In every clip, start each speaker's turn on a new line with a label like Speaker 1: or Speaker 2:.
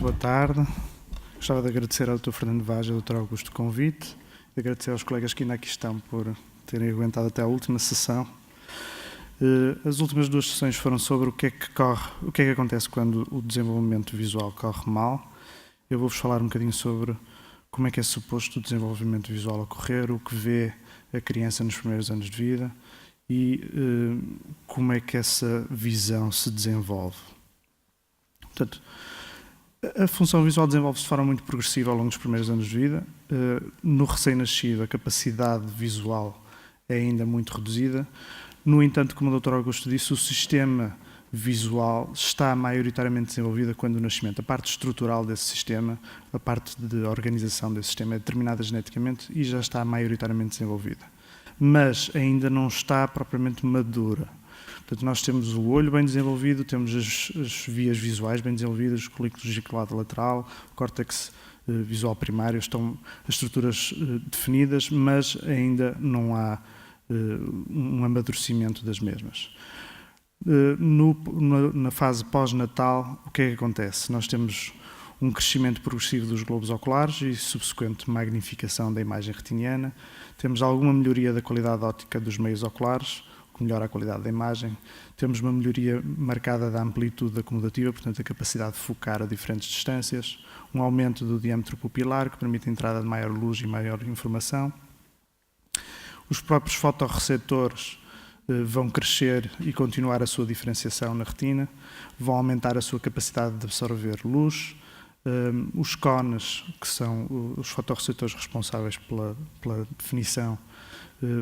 Speaker 1: boa tarde. Gostava de agradecer ao Dr. Fernando Vaz e ao Dr. Augusto o convite, e agradecer aos colegas que ainda aqui estão por terem aguentado até à última sessão. As últimas duas sessões foram sobre o que é que acontece quando o desenvolvimento visual corre mal. Eu vou-vos falar um bocadinho sobre como é que é suposto o desenvolvimento visual ocorrer, o que vê a criança nos primeiros anos de vida e como é que essa visão se desenvolve. Portanto, a função visual desenvolve-se de forma muito progressiva ao longo dos primeiros anos de vida. No recém-nascido, a capacidade visual é ainda muito reduzida. No entanto, como o Dr. Augusto disse, o sistema visual está maioritariamente desenvolvida quando o nascimento. A parte estrutural desse sistema, a parte de organização desse sistema é determinada geneticamente e já está maioritariamente desenvolvida. Mas ainda não está propriamente madura. Portanto, nós temos o olho bem desenvolvido, temos as vias visuais bem desenvolvidas, o colículo geniculado lateral, o córtex visual primário, estão as estruturas definidas, mas ainda não há um amadurecimento das mesmas. Na fase pós-natal, o que é que acontece? Nós temos um crescimento progressivo dos globos oculares e subsequente magnificação da imagem retiniana, temos alguma melhoria da qualidade óptica dos meios oculares, que melhora a qualidade da imagem. Temos uma melhoria marcada da amplitude acomodativa, portanto, a capacidade de focar a diferentes distâncias, um aumento do diâmetro pupilar, que permite a entrada de maior luz e maior informação. Os próprios fotorreceptores vão crescer e continuar a sua diferenciação na retina, vão aumentar a sua capacidade de absorver luz. Os cones, que são os fotorreceptores responsáveis pela definição,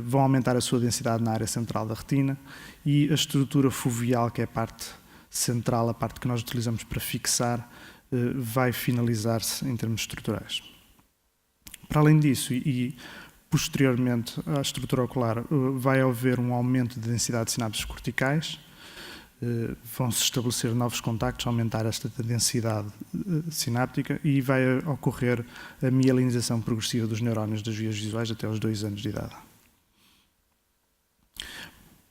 Speaker 1: vão aumentar a sua densidade na área central da retina e a estrutura foveal, que é a parte central, a parte que nós utilizamos para fixar, vai finalizar-se em termos estruturais. Para além disso, e posteriormente à estrutura ocular, vai haver um aumento de densidade de sinapses corticais, vão-se estabelecer novos contactos, aumentar esta densidade sináptica e vai ocorrer a mielinização progressiva dos neurónios das vias visuais até aos 2 anos de idade.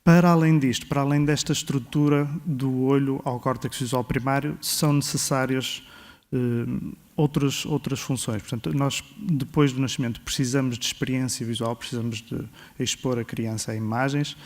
Speaker 1: Para além disto, para além desta estrutura do olho ao córtex visual primário, são necessárias outras funções. Portanto, nós, depois do nascimento, precisamos de experiência visual, precisamos de expor a criança a imagens,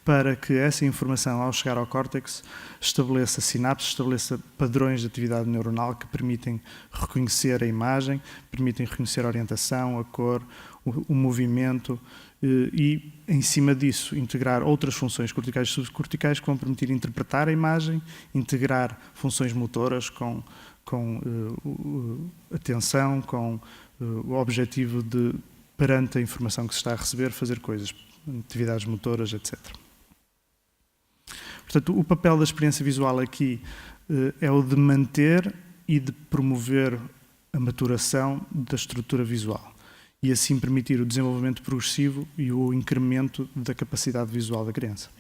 Speaker 1: para que essa informação, ao chegar ao córtex, estabeleça sinapses, estabeleça padrões de atividade neuronal que permitem reconhecer a imagem, permitem reconhecer a orientação, a cor, o movimento e, em cima disso, integrar outras funções corticais e subcorticais que vão permitir interpretar a imagem, integrar funções motoras com atenção, com o objetivo de, perante a informação que se está a receber, fazer coisas, atividades motoras, etc. Portanto, o papel da experiência visual aqui é o de manter e de promover a maturação da estrutura visual e assim permitir o desenvolvimento progressivo e o incremento da capacidade visual da criança.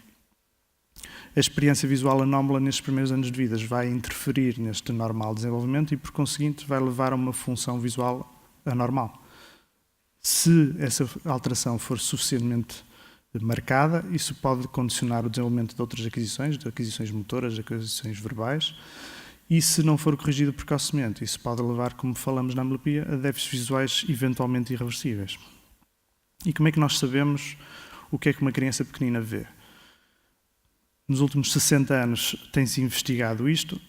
Speaker 1: A experiência visual anómala nestes primeiros anos de vida vai interferir neste normal desenvolvimento e, por conseguinte, vai levar a uma função visual anormal. Se essa alteração for suficientemente marcada, isso pode condicionar o desenvolvimento de outras aquisições, de aquisições motoras, de aquisições verbais, e se não for corrigido precocemente, isso pode levar, como falamos na ambliopia, a déficits visuais eventualmente irreversíveis. E como é que nós sabemos o que é que uma criança pequenina vê? Nos últimos 60 anos tem-se investigado isto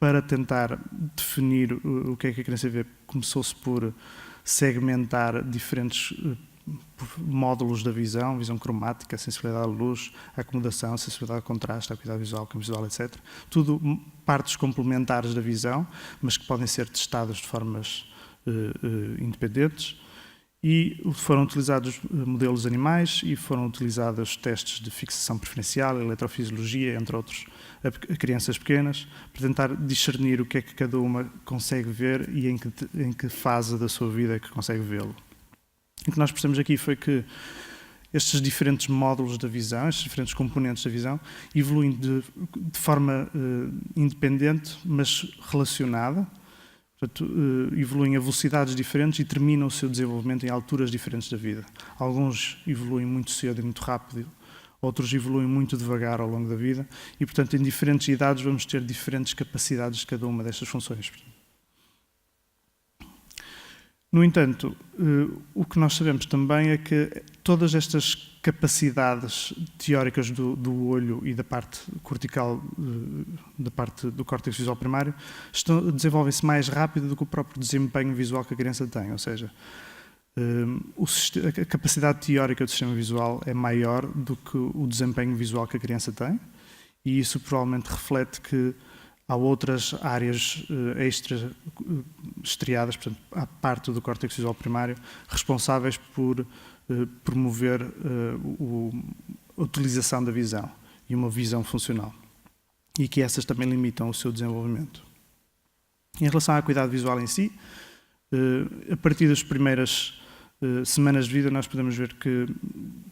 Speaker 1: para tentar definir o que é que a criança vê. Começou-se por segmentar diferentes módulos da visão cromática, a sensibilidade à luz, a acomodação, a sensibilidade ao contraste, a acuidade visual, campo visual, etc. Tudo partes complementares da visão, mas que podem ser testadas de formas independentes. E foram utilizados modelos animais e foram utilizados testes de fixação preferencial, eletrofisiologia, entre outros, a crianças pequenas, para tentar discernir o que é que cada uma consegue ver e em que fase da sua vida é que consegue vê-lo. O que nós percebemos aqui foi que estes diferentes módulos da visão, estes diferentes componentes da visão, evoluem de forma independente, mas relacionada. Portanto, evoluem a velocidades diferentes e terminam o seu desenvolvimento em alturas diferentes da vida. Alguns evoluem muito cedo e muito rápido, outros evoluem muito devagar ao longo da vida e, portanto, em diferentes idades vamos ter diferentes capacidades de cada uma destas funções. No entanto, o que nós sabemos também é que todas estas capacidades teóricas do olho e da parte cortical, da parte do córtex visual primário, desenvolvem-se mais rápido do que o próprio desempenho visual que a criança tem. Ou seja, a capacidade teórica do sistema visual é maior do que o desempenho visual que a criança tem, e isso provavelmente reflete que há outras áreas extra estriadas, portanto, à parte do córtex visual primário, responsáveis por promover a utilização da visão e uma visão funcional, e que essas também limitam o seu desenvolvimento. Em relação à acuidade visual em si, a partir das primeiras semanas de vida, nós podemos ver que,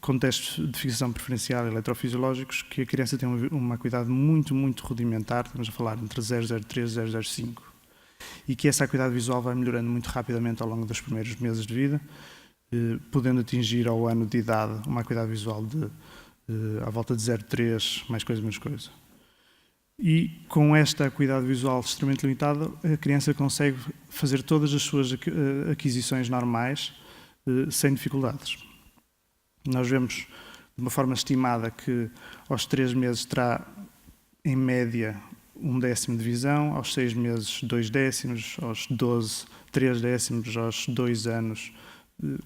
Speaker 1: com testes de fixação preferencial eletrofisiológicos, que a criança tem uma acuidade muito, muito rudimentar, estamos a falar entre 0,03 e 0,05, e que essa acuidade visual vai melhorando muito rapidamente ao longo dos primeiros meses de vida, podendo atingir ao ano de idade uma acuidade visual de à volta de 0,3, mais coisa, menos coisa. E com esta acuidade visual extremamente limitada, a criança consegue fazer todas as suas aquisições normais sem dificuldades. Nós vemos de uma forma estimada que aos 3 meses terá, em média, 1/10 de visão, aos 6 meses 2/10, aos 12, 3/10, aos 2 anos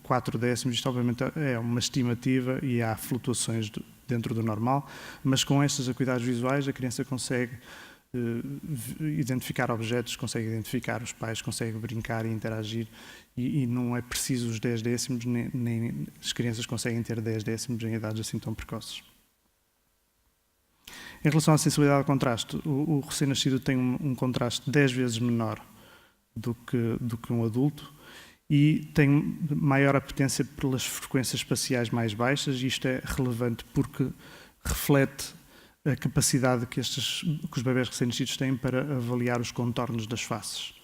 Speaker 1: 4/10. Isto obviamente é uma estimativa e há flutuações dentro do normal, mas com estas acuidades visuais a criança consegue identificar objetos, consegue identificar os pais, consegue brincar e interagir, e não é preciso os 10/10, nem as crianças conseguem ter 10/10 em idades assim tão precoces. Em relação à sensibilidade ao contraste, o recém-nascido tem um contraste 10 vezes menor do que um adulto e tem maior apetência pelas frequências espaciais mais baixas, e isto é relevante porque reflete a capacidade que os bebés recém-nascidos têm para avaliar os contornos das faces,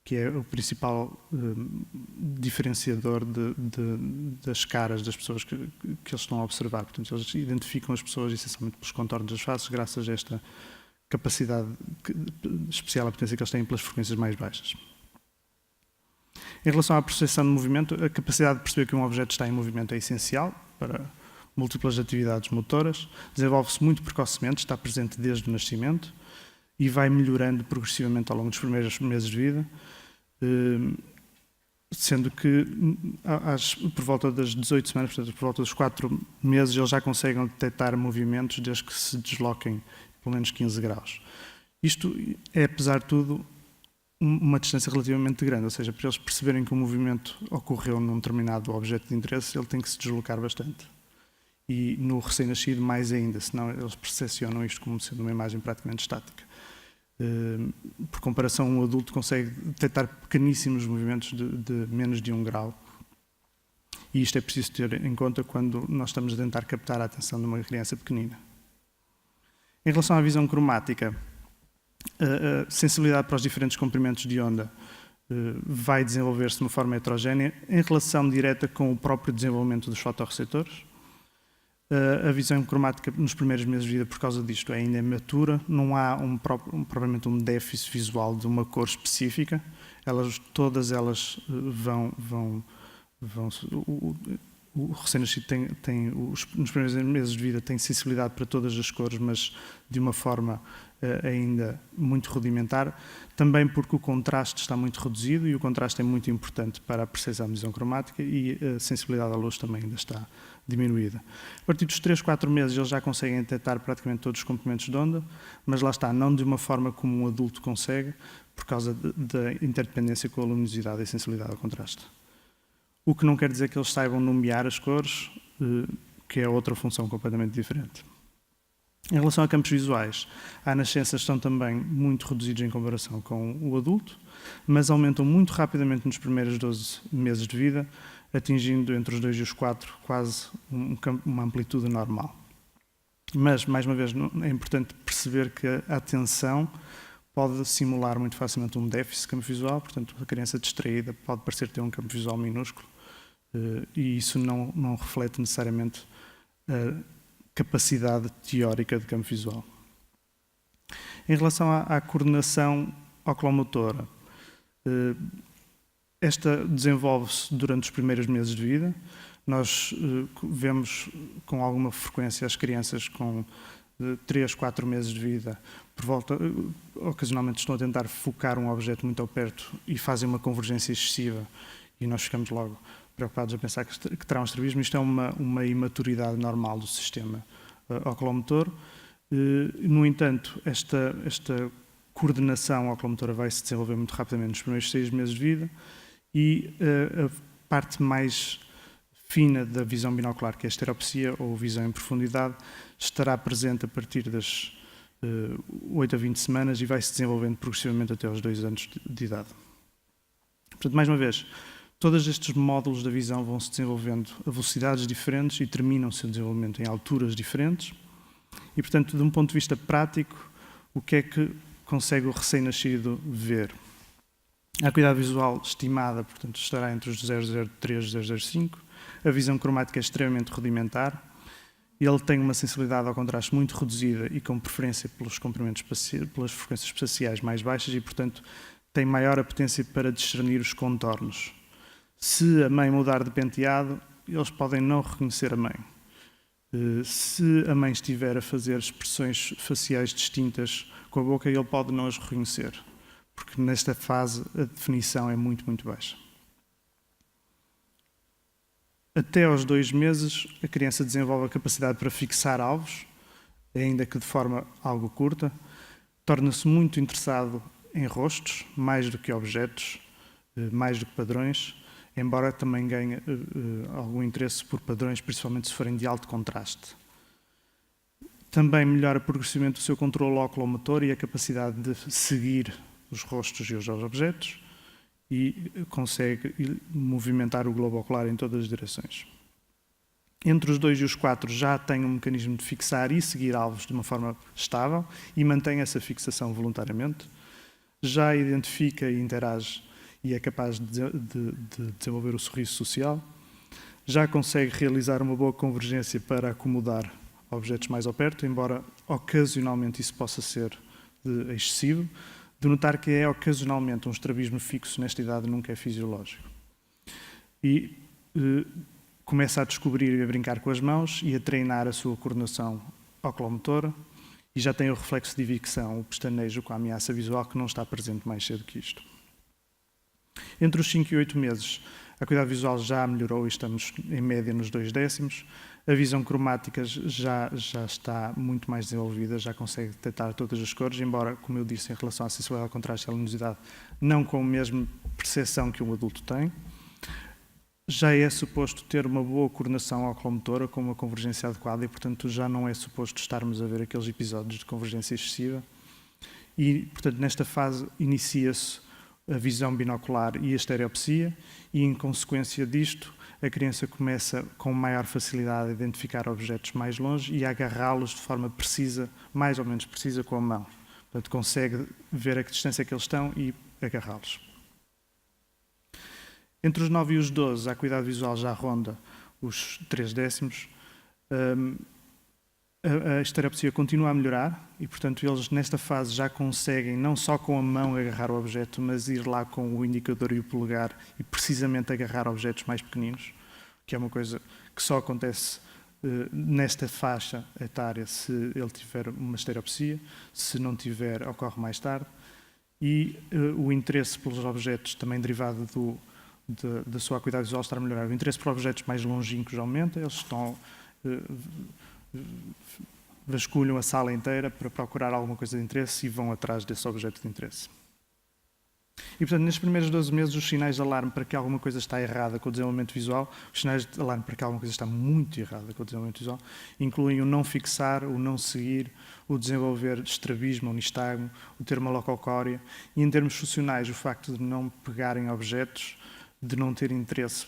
Speaker 1: que é o principal diferenciador das caras das pessoas que eles estão a observar. Portanto, eles identificam as pessoas essencialmente pelos contornos das faces, graças a esta capacidade especial, a potência que eles têm pelas frequências mais baixas. Em relação à percepção de movimento, a capacidade de perceber que um objeto está em movimento é essencial para múltiplas atividades motoras, desenvolve-se muito precocemente, está presente desde o nascimento e vai melhorando progressivamente ao longo dos primeiros meses de vida, sendo que por volta das 18 semanas, portanto, por volta dos 4 meses, eles já conseguem detectar movimentos desde que se desloquem pelo menos 15 graus. Isto é, apesar de tudo, uma distância relativamente grande, ou seja, para eles perceberem que o movimento ocorreu num determinado objeto de interesse, ele tem que se deslocar bastante. E no recém-nascido mais ainda, senão eles percepcionam isto como sendo uma imagem praticamente estática. Por comparação, um adulto consegue detectar pequeníssimos movimentos de menos de 1 grau. E isto é preciso ter em conta quando nós estamos a tentar captar a atenção de uma criança pequenina. Em relação à visão cromática, a sensibilidade para os diferentes comprimentos de onda vai desenvolver-se de uma forma heterogénea em relação direta com o próprio desenvolvimento dos fotorreceptores. A visão cromática nos primeiros meses de vida, por causa disto, é ainda imatura, não há propriamente um déficit visual de uma cor específica, todas elas o recém-nascido nos primeiros meses de vida tem sensibilidade para todas as cores, mas de uma forma ainda muito rudimentar, também porque o contraste está muito reduzido, e o contraste é muito importante para a percepção de visão cromática, e a sensibilidade à luz também ainda está diminuída. A partir dos 3, 4 meses eles já conseguem detectar praticamente todos os comprimentos de onda, mas lá está, não de uma forma como um adulto consegue, por causa da interdependência com a luminosidade e a sensibilidade ao contraste. O que não quer dizer que eles saibam nomear as cores, que é outra função completamente diferente. Em relação a campos visuais, à nascença estão também muito reduzidos em comparação com o adulto, mas aumentam muito rapidamente nos primeiros 12 meses de vida, atingindo entre os 2 e os 4 quase uma amplitude normal. Mas, mais uma vez, é importante perceber que a atenção pode simular muito facilmente um déficit de campo visual, portanto, a criança distraída pode parecer ter um campo visual minúsculo, e isso não reflete necessariamente a capacidade teórica de campo visual. Em relação à coordenação oculomotora, Esta desenvolve-se durante os primeiros meses de vida. Nós vemos com alguma frequência as crianças com 3, 4 meses de vida, por volta, ocasionalmente estão a tentar focar um objeto muito ao perto e fazem uma convergência excessiva e nós ficamos logo preocupados a pensar que terá um estrabismo. Isto é uma imaturidade normal do sistema oculomotor. No entanto, esta coordenação oculomotora vai se desenvolver muito rapidamente nos primeiros 6 meses de vida e a parte mais fina da visão binocular, que é a estereopsia ou visão em profundidade, estará presente a partir das 8 a 20 semanas e vai se desenvolvendo progressivamente até aos 2 anos de idade. Portanto, mais uma vez, todos estes módulos da visão vão se desenvolvendo a velocidades diferentes e terminam o seu desenvolvimento em alturas diferentes. E, portanto, de um ponto de vista prático, o que é que consegue o recém-nascido ver? A acuidade visual estimada, portanto, estará entre os 0,03 e 0,05. A visão cromática é extremamente rudimentar. Ele tem uma sensibilidade ao contraste muito reduzida e com preferência pelos comprimentos pelas frequências espaciais mais baixas e, portanto, tem maior apetência para discernir os contornos. Se a mãe mudar de penteado, eles podem não reconhecer a mãe. Se a mãe estiver a fazer expressões faciais distintas com a boca, ele pode não as reconhecer, porque nesta fase a definição é muito, muito baixa. Até aos 2 meses, a criança desenvolve a capacidade para fixar alvos, ainda que de forma algo curta. Torna-se muito interessado em rostos, mais do que objetos, mais do que padrões, embora também ganhe algum interesse por padrões, principalmente se forem de alto contraste. Também melhora progressivamente o seu controle oculomotor e a capacidade de seguir os rostos e os objetos e consegue movimentar o globo ocular em todas as direções. Entre os 2 e os 4 já tem um mecanismo de fixar e seguir alvos de uma forma estável e mantém essa fixação voluntariamente. Já identifica e interage e é capaz de desenvolver o sorriso social. Já consegue realizar uma boa convergência para acomodar objetos mais ao perto, embora ocasionalmente isso possa ser excessivo. De notar que é ocasionalmente um estrabismo fixo nesta idade, nunca é fisiológico. E começa a descobrir e a brincar com as mãos e a treinar a sua coordenação oculomotora e já tem o reflexo de evicção, o pestanejo com a ameaça visual que não está presente mais cedo que isto. Entre os 5 e 8 meses, a acuidade visual já melhorou e estamos em média nos 2/10. A visão cromática já está muito mais desenvolvida, já consegue detectar todas as cores, embora, como eu disse, em relação à sensibilidade ao contraste e à luminosidade, não com a mesma percepção que um adulto tem. Já é suposto ter uma boa coordenação oculomotora, com uma convergência adequada, e, portanto, já não é suposto estarmos a ver aqueles episódios de convergência excessiva. E, portanto, nesta fase inicia-se a visão binocular e a estereopsia, e, em consequência disto, a criança começa com maior facilidade a identificar objetos mais longe e a agarrá-los de forma precisa, mais ou menos precisa, com a mão. Portanto, consegue ver a que distância que eles estão e agarrá-los. Entre os 9 e os 12, a acuidade visual já ronda os 3/10. A estereopsia continua a melhorar e, portanto, eles nesta fase já conseguem não só com a mão agarrar o objeto, mas ir lá com o indicador e o polegar e precisamente agarrar objetos mais pequeninos, que é uma coisa que só acontece nesta faixa etária se ele tiver uma estereopsia, se não tiver, ocorre mais tarde. E o interesse pelos objetos, também derivado da sua acuidade visual, está a melhorar. O interesse por objetos mais longínquos aumenta, eles estão... vasculham a sala inteira para procurar alguma coisa de interesse e vão atrás desse objeto de interesse. E, portanto, nestes primeiros 12 meses, os sinais de alarme para que alguma coisa está errada com o desenvolvimento visual, os sinais de alarme para que alguma coisa está muito errada com o desenvolvimento visual, incluem o não fixar, o não seguir, o desenvolver estrabismo ou nistagmo, o ter uma lococória, e, em termos funcionais, o facto de não pegarem objetos, de não ter interesse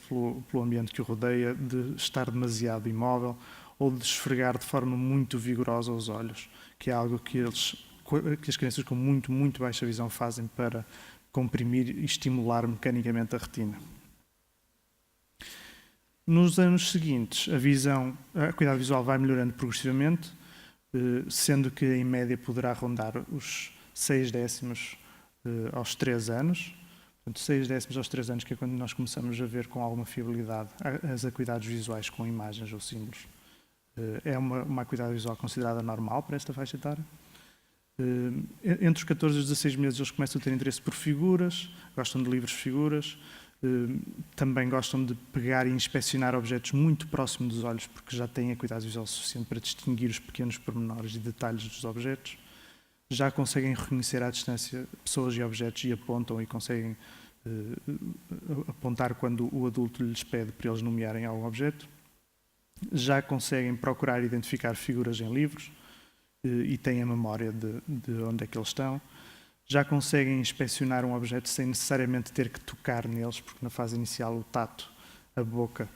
Speaker 1: pelo ambiente que o rodeia, de estar demasiado imóvel, ou de esfregar de forma muito vigorosa os olhos, que é algo que as crianças com muito, muito baixa visão fazem para comprimir e estimular mecanicamente a retina. Nos anos seguintes, a acuidade visual vai melhorando progressivamente, sendo que em média poderá rondar os 6/10 aos 3 anos. Portanto, 6/10 aos 3 anos, que é quando nós começamos a ver com alguma fiabilidade as acuidades visuais com imagens ou símbolos. É uma acuidade visual considerada normal para esta faixa etária. Entre os 14 e os 16 meses eles começam a ter interesse por figuras, gostam de livros de figuras, também gostam de pegar e inspecionar objetos muito próximos dos olhos, porque já têm acuidade visual suficiente para distinguir os pequenos pormenores e detalhes dos objetos. Já conseguem reconhecer à distância pessoas e objetos e apontam e conseguem apontar quando o adulto lhes pede para eles nomearem algum objeto. Já conseguem procurar identificar figuras em livros e têm a memória de onde é que eles estão. Já conseguem inspecionar um objeto sem necessariamente ter que tocar neles, porque na fase inicial o tato, a boca,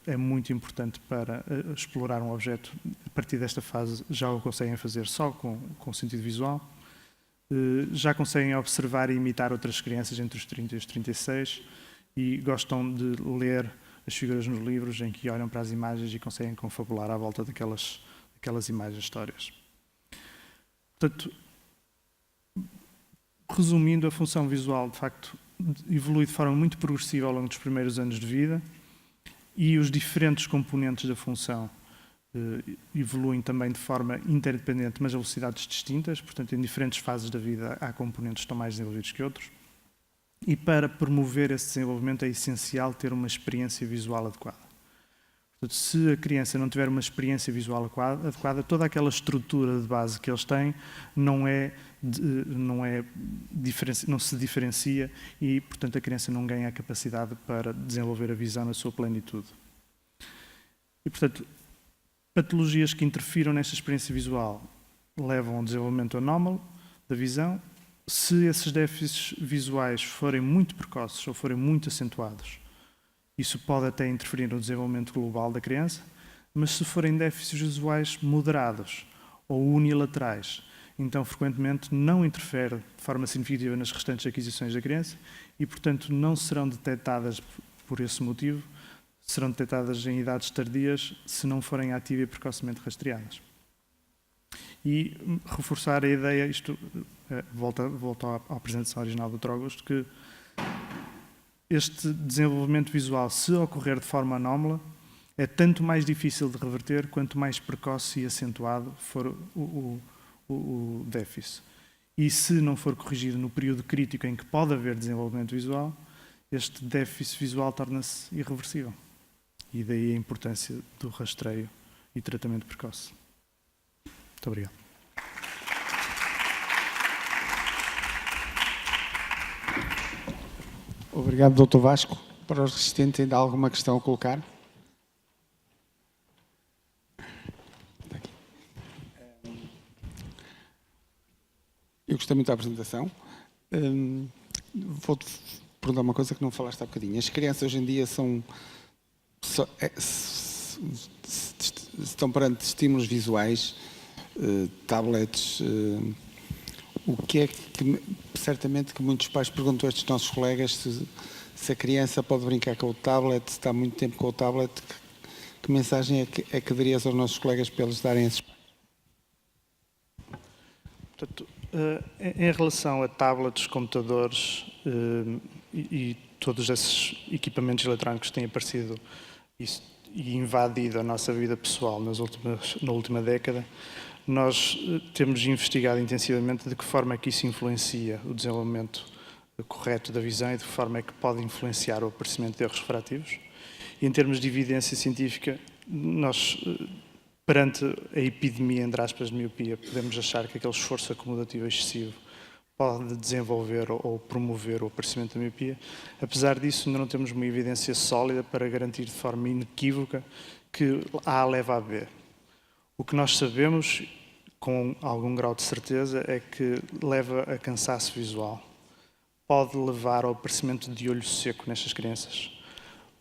Speaker 1: é muito importante para explorar um objeto. A partir desta fase já o conseguem fazer só com o sentido visual. Já conseguem observar e imitar outras crianças entre os 30 e os 36 e gostam de ler as figuras nos livros em que olham para as imagens e conseguem confabular à volta daquelas imagens, histórias. Portanto, resumindo, a função visual, de facto, evolui de forma muito progressiva ao longo dos primeiros anos de vida e os diferentes componentes da função evoluem também de forma interdependente, mas a velocidades distintas. Portanto, em diferentes fases da vida há componentes que estão mais desenvolvidos que outros. E para promover esse desenvolvimento é essencial ter uma experiência visual adequada. Portanto, se a criança não tiver uma experiência visual adequada, toda aquela estrutura de base que eles têm não se diferencia e, portanto, a criança não ganha a capacidade para desenvolver a visão na sua plenitude. E, portanto, patologias que interfiram nesta experiência visual levam ao desenvolvimento anómalo da visão. Se esses déficits visuais forem muito precoces ou forem muito acentuados, isso pode até interferir no desenvolvimento global da criança, mas se forem déficits visuais moderados ou unilaterais, então frequentemente não interfere de forma significativa nas restantes aquisições da criança e, portanto, não serão detectadas por esse motivo, serão detectadas em idades tardias se não forem ativas e precocemente rastreadas. E reforçar a ideia, isto volta à apresentação original do Dr. Augusto, que este desenvolvimento visual, se ocorrer de forma anómala, é tanto mais difícil de reverter quanto mais precoce e acentuado for o déficit. E se não for corrigido no período crítico em que pode haver desenvolvimento visual, este déficit visual torna-se irreversível. E daí a importância do rastreio e tratamento precoce. Muito obrigado.
Speaker 2: Obrigado, Dr. Vasco. Para os resistentes, ainda há alguma questão a colocar? Eu gostei muito da apresentação. Vou-te perguntar uma coisa que não falaste há bocadinho. As crianças hoje em dia estão perante estímulos visuais, tablets. O que é que, certamente, que muitos pais perguntam a estes nossos colegas se a criança pode brincar com o tablet, se está muito tempo com o tablet, que mensagem é que darias aos nossos colegas para eles darem esses?
Speaker 1: Portanto, em relação a tablets, computadores e todos esses equipamentos eletrónicos que têm aparecido e invadido a nossa vida pessoal na última década, nós temos investigado intensivamente de que forma é que isso influencia o desenvolvimento correto da visão e de que forma é que pode influenciar o aparecimento de erros refrativos. E em termos de evidência científica, nós, perante a epidemia, entre aspas, de miopia, podemos achar que aquele esforço acomodativo excessivo pode desenvolver ou promover o aparecimento da miopia. Apesar disso, ainda não temos uma evidência sólida para garantir de forma inequívoca que A leva a B. O que nós sabemos, com algum grau de certeza, é que leva a cansaço visual. Pode levar ao aparecimento de olho seco nestas crianças.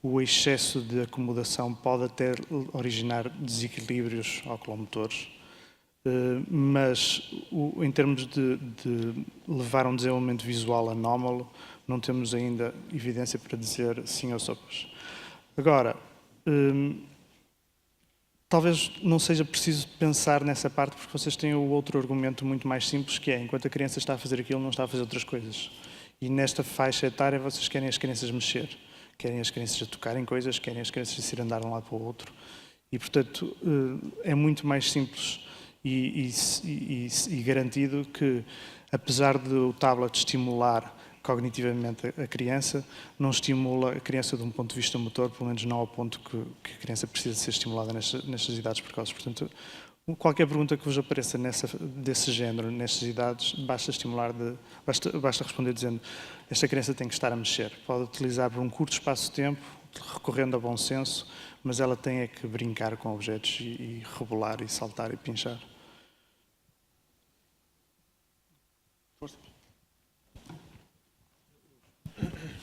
Speaker 1: O excesso de acomodação pode até originar desequilíbrios oculomotores, mas em termos de levar a um desenvolvimento visual anómalo, não temos ainda evidência para dizer sim ou sopas. Agora, talvez não seja preciso pensar nessa parte, porque vocês têm o outro argumento muito mais simples, que é, enquanto a criança está a fazer aquilo, não está a fazer outras coisas. E nesta faixa etária vocês querem as crianças mexer, querem as crianças a tocarem coisas, querem as crianças a se ir andar de um lado para o outro. E, portanto, é muito mais simples e garantido que, apesar de o tablet estimular cognitivamente a criança, não estimula a criança de um ponto de vista motor, pelo menos não ao ponto que a criança precisa ser estimulada nestas idades precoces. Portanto, qualquer pergunta que vos apareça desse género, nestas idades, basta responder dizendo: esta criança tem que estar a mexer. Pode utilizar por um curto espaço de tempo, recorrendo a bom senso, mas ela tem é que brincar com objetos e rebolar e saltar e pinchar.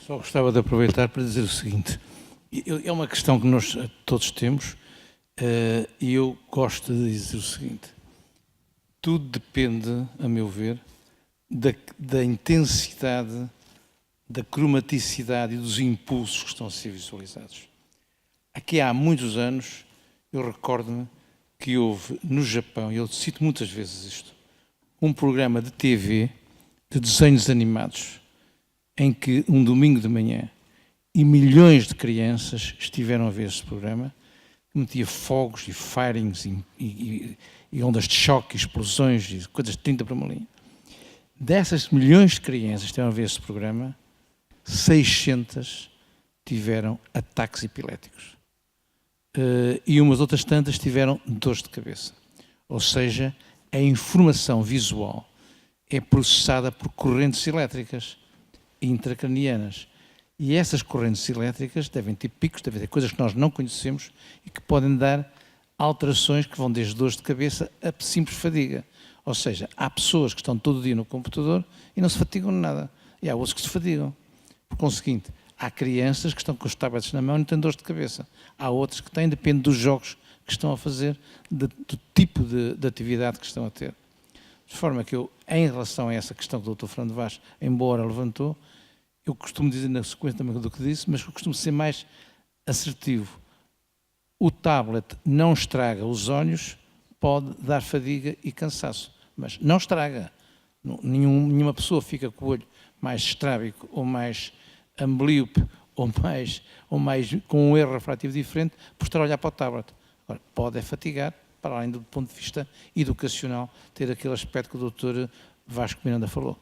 Speaker 3: Só gostava de aproveitar para dizer o seguinte: é uma questão que nós todos temos, e eu gosto de dizer o seguinte: tudo depende, a meu ver, da intensidade, da cromaticidade e dos impulsos que estão a ser visualizados. Aqui há muitos anos, eu recordo-me que houve no Japão, e eu cito muitas vezes isto, um programa de TV de desenhos animados, em que um domingo de manhã e milhões de crianças estiveram a ver este programa, que metia fogos e firings e ondas de choque, explosões e coisas de 30 para uma linha. Dessas milhões de crianças que estiveram a ver este programa, 600 tiveram ataques epiléticos. E umas outras tantas tiveram dores de cabeça. Ou seja, a informação visual é processada por correntes elétricas intracranianas. E essas correntes elétricas devem ter picos, devem ter coisas que nós não conhecemos e que podem dar alterações que vão desde dores de cabeça a simples fadiga. Ou seja, há pessoas que estão todo o dia no computador e não se fatigam de nada. E há outros que se fatigam. Por conseguinte, há crianças que estão com os tablets na mão e não têm dores de cabeça. Há outros que têm, depende dos jogos que estão a fazer, do tipo de atividade que estão a ter. De forma que eu, em relação a essa questão que o Dr. Fernando Vaz, embora levantou, eu costumo dizer na sequência também do que disse, mas eu costumo ser mais assertivo. O tablet não estraga os olhos, pode dar fadiga e cansaço, mas não estraga. Nenhuma pessoa fica com o olho mais estrábico ou mais amblíope ou mais com um erro refrativo diferente por estar a olhar para o tablet. Agora, pode fatigar, para além do ponto de vista educacional, ter aquele aspecto que o Dr. Vasco Miranda falou.